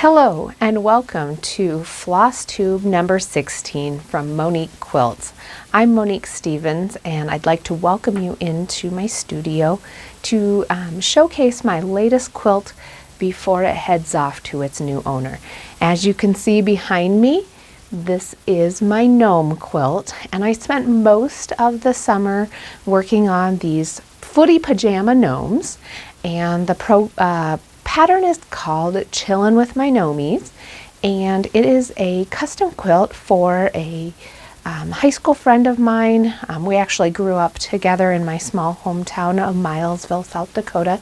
Hello and welcome to Floss Tube number 16 from Moneik Quilts. I'm Monique Stevens and I'd like to welcome you into my studio to showcase my latest quilt before it heads off to its new owner. As you can see behind me, this is my gnome quilt, and I spent most of the summer working on these footy pajama gnomes, and the pattern is called Chillin' with My Gnomies, and it is a custom quilt for a high school friend of mine. We actually grew up together in my small hometown of Milesville, South Dakota,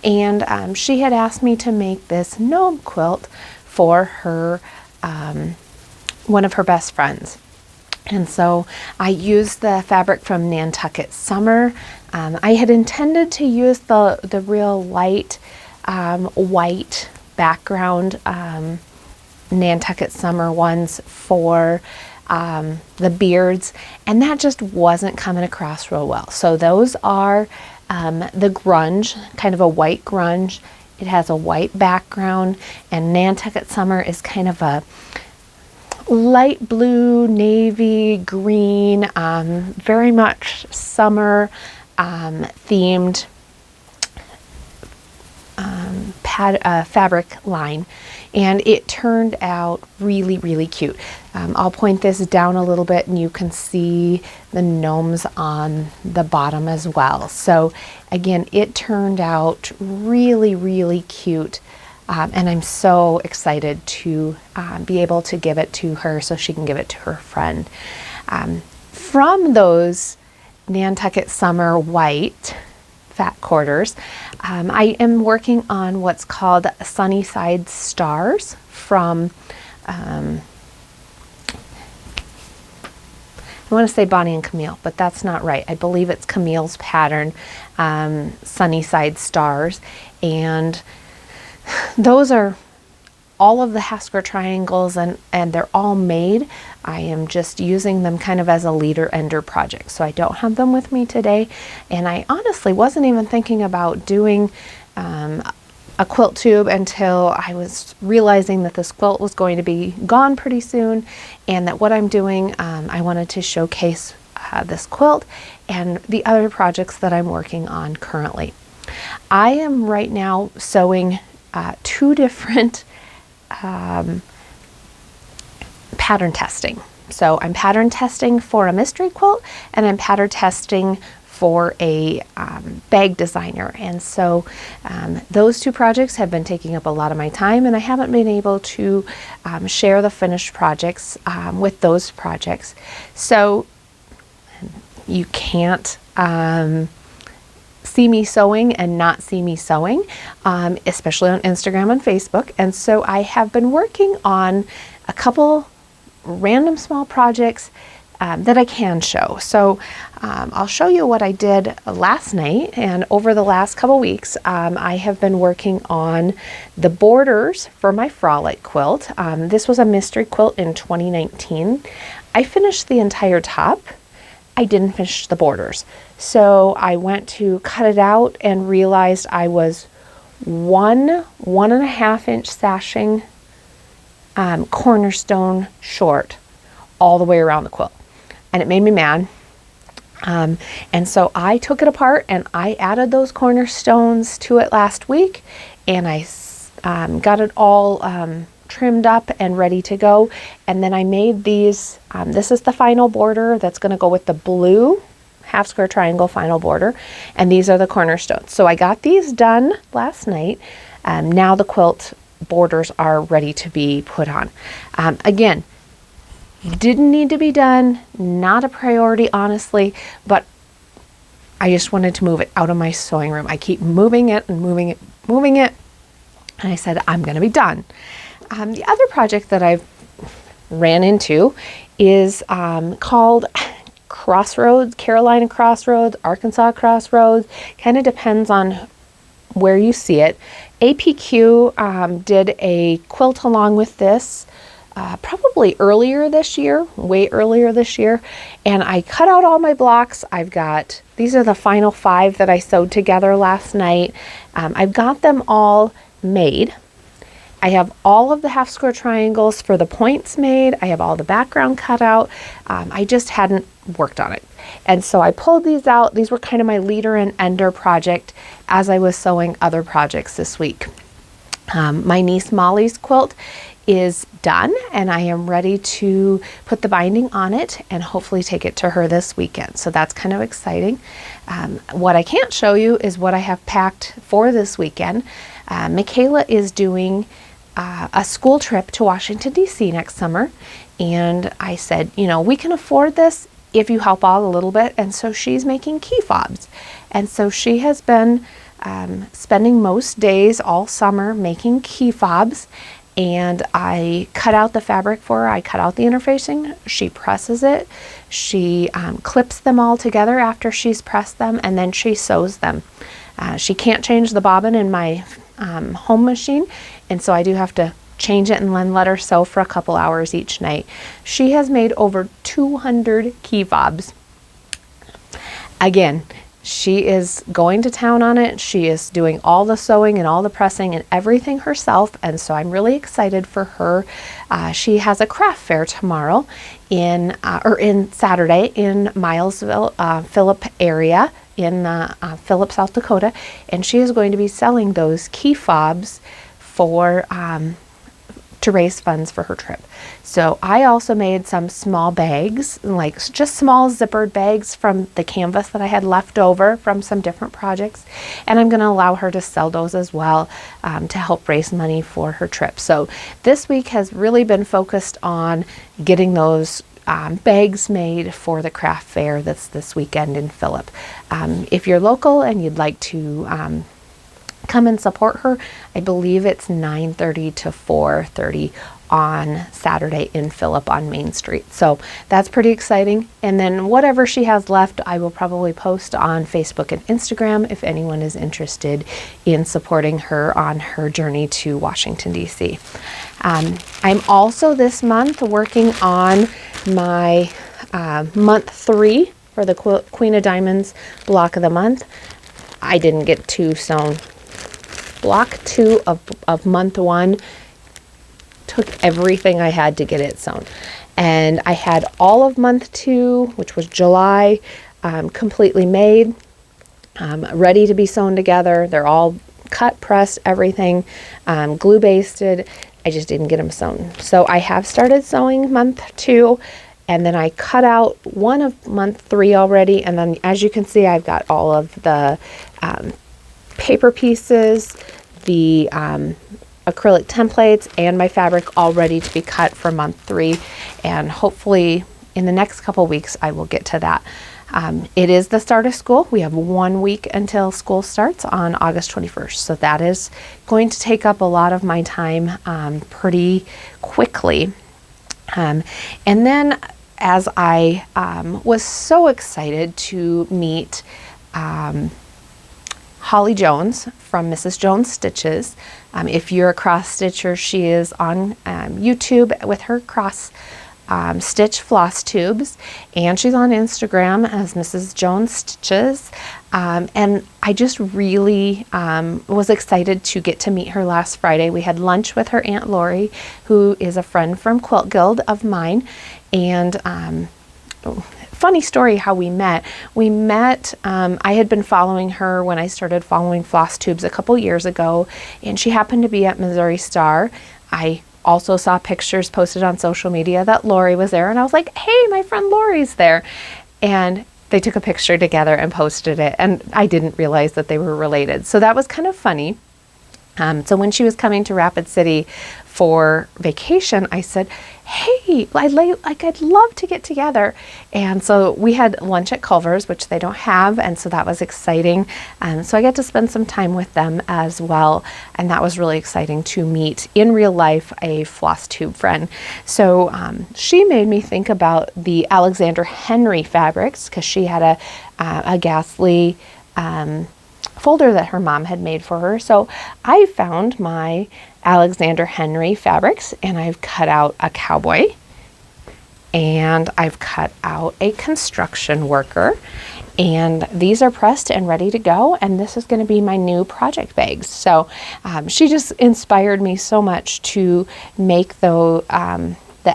and she had asked me to make this gnome quilt for her one of her best friends. And so I used the fabric from Nantucket Summer. I had intended to use the real light white background Nantucket Summer ones for the beards, and that just wasn't coming across real well. So those are the grunge, kind of a white grunge. It has a white background, and Nantucket Summer is kind of a light blue, navy, green, very much summer themed fabric line, and it turned out really cute. I'll point this down a little bit and you can see the gnomes on the bottom as well. So again, it turned out really cute. And I'm so excited to be able to give it to her so she can give it to her friend. From those Nantucket Summer white fat quarters, I am working on what's called Sunnyside Stars from, I want to say Bonnie and Camille, but that's not right. I believe it's Camille's pattern, Sunnyside Stars, and those are all of the Hasker triangles, and they're all made. I am just using them kind of as a leader ender project. So I don't have them with me today, and I honestly wasn't even thinking about doing a quilt tube until I was realizing that this quilt was going to be gone pretty soon, and that what I'm doing, I wanted to showcase this quilt and the other projects that I'm working on currently. I am right now sewing two different pattern testing. So I'm pattern testing for a mystery quilt, and I'm pattern testing for a bag designer. And so those two projects have been taking up a lot of my time, and I haven't been able to share the finished projects with those projects. So you can't see me sewing and not see me sewing, especially on Instagram and Facebook. And so I have been working on a couple random small projects that I can show. So I'll show you what I did last night, and over the last couple weeks I have been working on the borders for my Frolic quilt. This was a mystery quilt in 2019. I finished the entire top. I didn't finish the borders. So I went to cut it out and realized I was 1.5 inch sashing cornerstone short all the way around the quilt. And it made me mad. And so I took it apart and I added those cornerstones to it last week, and I got it all trimmed up and ready to go. And then I made these, this is the final border that's going to go with the blue half square triangle final border, and these are the cornerstones. So I got these done last night. Now the quilt borders are ready to be put on. Again, didn't need to be done, not a priority honestly, but I just wanted to move it out of my sewing room. I keep moving it and moving it, and I said I'm going to be done. The other project that I've ran into is called Crossroads, Carolina Crossroads, Arkansas Crossroads. Kind of depends on where you see it. APQ did a quilt along with this probably earlier this year, way earlier this year, and I cut out all my blocks. I've got, these are the final 5 that I sewed together last night. I've got them all made. I have all of the half square triangles for the points made. I have all the background cut out. I just hadn't worked on it. And so I pulled these out. These were kind of my leader and ender project as I was sewing other projects this week. My niece Molly's quilt is done, and I am ready to put the binding on it and hopefully take it to her this weekend. So that's kind of exciting. What I can't show you is what I have packed for this weekend. Michaela is doing a school trip to Washington, D.C. next summer, and I said, you know, we can afford this if you help out a little bit. And so she's making key fobs, and so she has been spending most days all summer making key fobs. And I cut out the fabric for her. I cut out the interfacing. She presses it. She clips them all together after she's pressed them, and then she sews them. She can't change the bobbin in my home machine, and so I do have to change it and then let her sew for a couple hours each night. She has made over 200 key fobs. Again, she is going to town on it. She is doing all the sewing and all the pressing and everything herself, and so I'm really excited for her. She has a craft fair tomorrow in Saturday in Milesville, Phillip area in Phillip, South Dakota, and she is going to be selling those key fobs for to raise funds for her trip. So I also made some small bags, like just small zippered bags from the canvas that I had left over from some different projects, and I'm going to allow her to sell those as well to help raise money for her trip. So this week has really been focused on getting those bags made for the craft fair that's this weekend in Phillip. If you're local and you'd like to come and support her, I believe it's 9:30 to 4:30 on Saturday in Phillip on Main Street. So that's pretty exciting. And then whatever she has left, I will probably post on Facebook and Instagram if anyone is interested in supporting her on her journey to Washington, D.C. I'm also this month working on my month 3 for the Queen of Diamonds block of the month. I didn't get 2 sewn. Block 2 of month 1 took everything I had to get it sewn, and I had all of month 2, which was July, completely made, ready to be sewn together. They're all cut, pressed, everything, glue basted. I just didn't get them sewn. So I have started sewing month 2, and then I cut out one of month 3 already, and then as you can see, I've got all of the paper pieces, the acrylic templates, and my fabric all ready to be cut for month 3, and hopefully in the next couple weeks I will get to that. It is the start of school. We have 1 week until school starts on August 21st, so that is going to take up a lot of my time pretty quickly. And then as I was so excited to meet Holly Jones from Mrs. Jones Stitches. If you're a cross stitcher, she is on YouTube with her cross stitch floss tubes, and she's on Instagram as Mrs. Jones Stitches. And I just really was excited to get to meet her last Friday. We had lunch with her Aunt Lori, who is a friend from Quilt Guild of mine, and funny story how we met. We met, I had been following her when I started following floss tubes a couple years ago, and she happened to be at Missouri Star. I also saw pictures posted on social media that Lori was there, and I was like, hey, my friend Lori's there. And they took a picture together and posted it, and I didn't realize that they were related. So that was kind of funny. So when she was coming to Rapid City for vacation, I said, hey, I'd love to get together. And so we had lunch at Culver's, which they don't have, and so that was exciting. So I got to spend some time with them as well, and that was really exciting to meet in real life a floss tube friend. So she made me think about the Alexander Henry fabrics, because she had a Ghastly folder that her mom had made for her. So I found my Alexander Henry fabrics, and I've cut out a cowboy, and I've cut out a construction worker, And these are pressed and ready to go, and this is going to be my new project bags. So she just inspired me so much to make the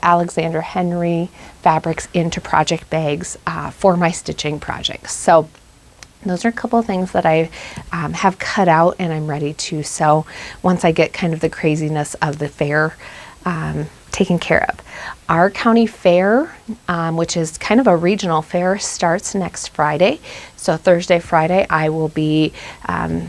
Alexander Henry fabrics into project bags for my stitching projects. So those are a couple of things that I have cut out and I'm ready to sew once I get kind of the craziness of the fair taken care of. Our county fair, which is kind of a regional fair, starts next Friday. So Thursday, Friday, I will be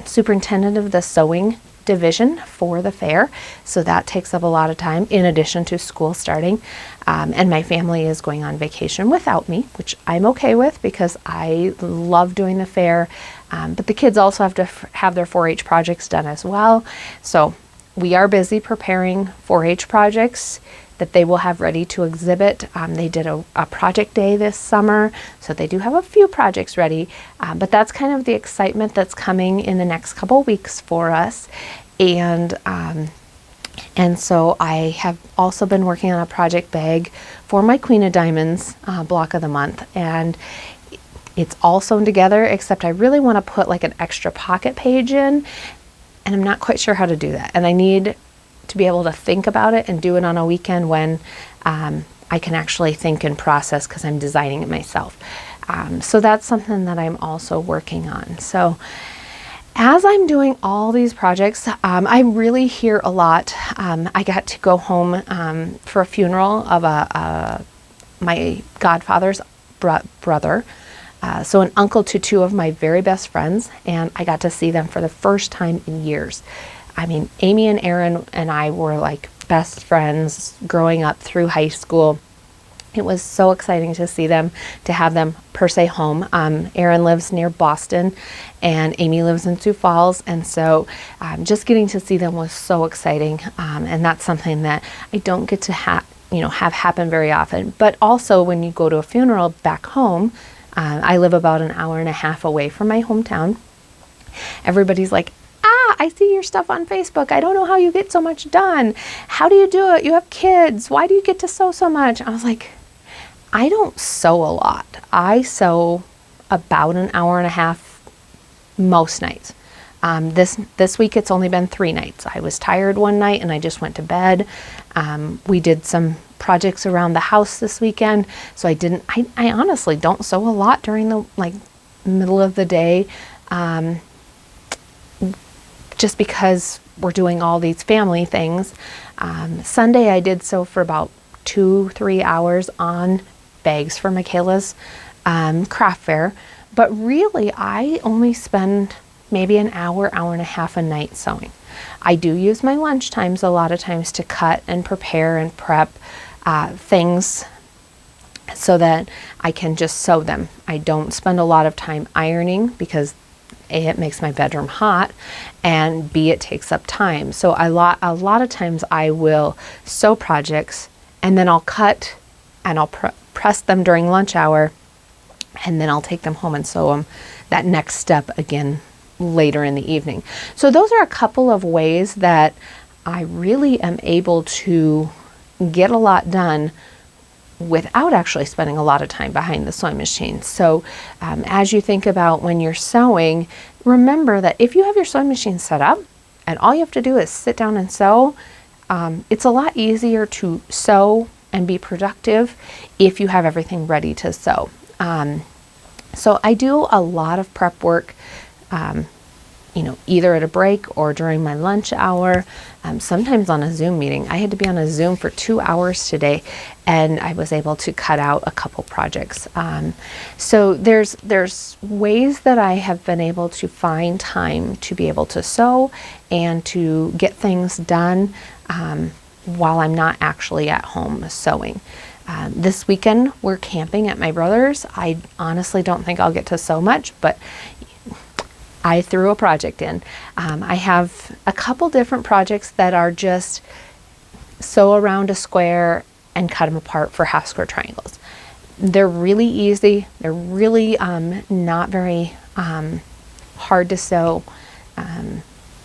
superintendent of the sewing division for the fair. So that takes up a lot of time in addition to school starting. And my family is going on vacation without me, which I'm okay with because I love doing the fair. But the kids also have to have their 4-H projects done as well. So we are busy preparing 4-H projects that they will have ready to exhibit. They did a project day this summer, so they do have a few projects ready, but that's kind of the excitement that's coming in the next couple weeks for us. And so I have also been working on a project bag for my Queen of Diamonds block of the month, and it's all sewn together, except I really want to put like an extra pocket page in, and I'm not quite sure how to do that. And I need to be able to think about it and do it on a weekend when I can actually think and process because I'm designing it myself. So that's something that I'm also working on. So as I'm doing all these projects, I really hear a lot. I got to go home for a funeral of my godfather's brother. So an uncle to 2 of my very best friends, and I got to see them for the first time in years. I mean, Amy and Aaron and I were like best friends growing up through high school. It was so exciting to see them, to have them per se home. Aaron lives near Boston and Amy lives in Sioux Falls. And so just getting to see them was so exciting. And that's something that I don't get to have happen very often. But also when you go to a funeral back home, I live about an hour and a half away from my hometown. Everybody's like, I see your stuff on Facebook. I don't know how you get so much done. How do you do it? You have kids. Why do you get to sew so much? I was like, I don't sew a lot. I sew about an hour and a half most nights. This week it's only been 3 nights. I was tired one night and I just went to bed. We did some projects around the house this weekend, so I honestly don't sew a lot during the middle of the day. Just because we're doing all these family things. Sunday I did sew for about 2-3 hours on bags for Michaela's craft fair, but really I only spend maybe an hour and a half a night sewing. I do use my lunch times a lot of times to cut and prepare and prep things so that I can just sew them. I don't spend a lot of time ironing because A, it makes my bedroom hot, and B, it takes up time. So a lot of times I will sew projects and then I'll cut and I'll press them during lunch hour, and then I'll take them home and sew them that next step again later in the evening. So those are a couple of ways that I really am able to get a lot done without actually spending a lot of time behind the sewing machine. So as you think about when you're sewing, remember that if you have your sewing machine set up and all you have to do is sit down and sew, it's a lot easier to sew and be productive if you have everything ready to sew. So I do a lot of prep work, either at a break or during my lunch hour, sometimes on a Zoom meeting. I had to be on a Zoom for 2 hours today, and I was able to cut out a couple projects. So there's ways that I have been able to find time to be able to sew and to get things done while I'm not actually at home sewing. This weekend we're camping at my brother's. I honestly don't think I'll get to sew much, but I threw a project in. I have a couple different projects that are just sew around a square and cut them apart for half square triangles. They're really easy. They're really not very hard to sew.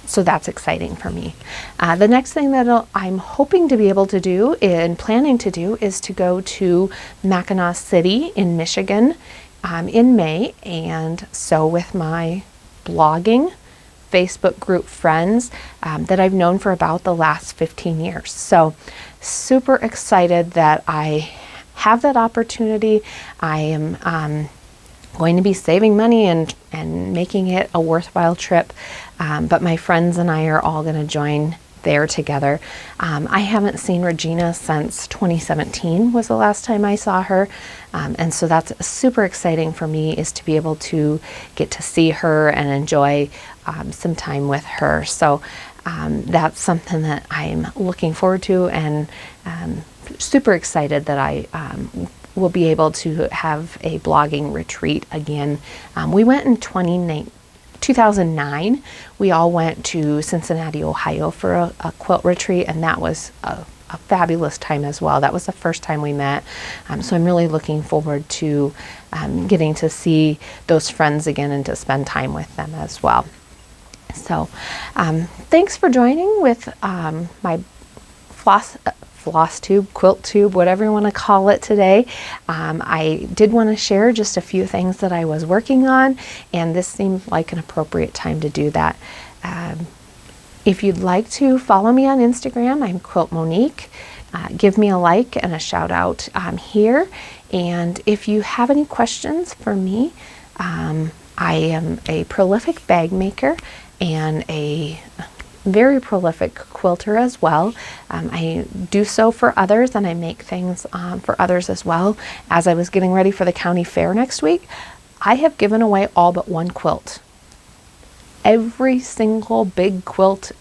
So that's exciting for me. The next thing that I'm hoping to be able to do and planning to do is to go to Mackinac City in Michigan in May, and so with my blogging Facebook group friends that I've known for about the last 15 years. So super excited that I have that opportunity. I am going to be saving money and making it a worthwhile trip, but my friends and I are all going to join there together. I haven't seen Regina since 2017 was the last time I saw her, and so that's super exciting for me, is to be able to get to see her and enjoy some time with her. So that's something that I'm looking forward to, and super excited that I will be able to have a blogging retreat again. We went in 2009. We all went to Cincinnati, Ohio for a quilt retreat, and that was a fabulous time as well. That was the first time we met. So I'm really looking forward to getting to see those friends again and to spend time with them as well. So thanks for joining with my floss tube, quilt tube, whatever you want to call it today. I did want to share just a few things that I was working on, and this seemed like an appropriate time to do that. If you'd like to follow me on Instagram, I'm Quilt Moneik. Give me a like and a shout out here. And if you have any questions for me, I am a prolific bag maker and a very prolific quilter as well. I do so for others, and I make things for others as well. As I was getting ready for the county fair next week, I have given away all but one quilt. Every single big quilt,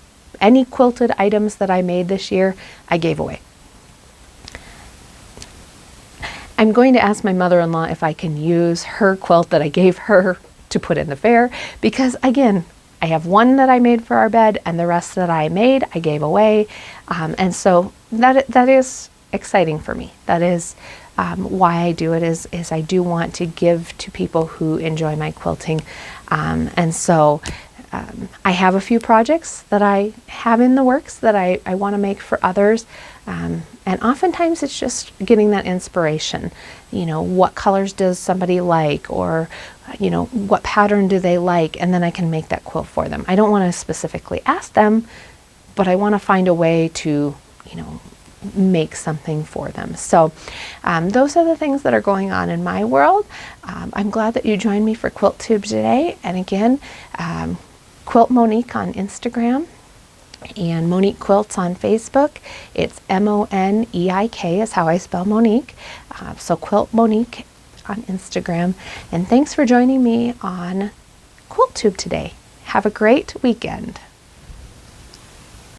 any quilted items that I made this year, I gave away. I'm going to ask my mother-in-law if I can use her quilt that I gave her to put in the fair, because again, I have one that I made for our bed, and the rest that I made, I gave away. And so that is exciting for me. That is why I do it, is I do want to give to people who enjoy my quilting. And so I have a few projects that I have in the works that I want to make for others. And oftentimes it's just getting that inspiration. You know, what colors does somebody like, or you know, what pattern do they like, and then I can make that quilt for them. I don't want to specifically ask them, but I want to find a way to, you know, make something for them. So those are the things that are going on in my world. I'm glad that you joined me for Quilttube today. And again, Quilt Moneik on Instagram and Moneik Quilts on Facebook. It's Moneik is how I spell Monique. So Quilt Moneik on Instagram. And thanks for joining me on Quilttube today. Have a great weekend.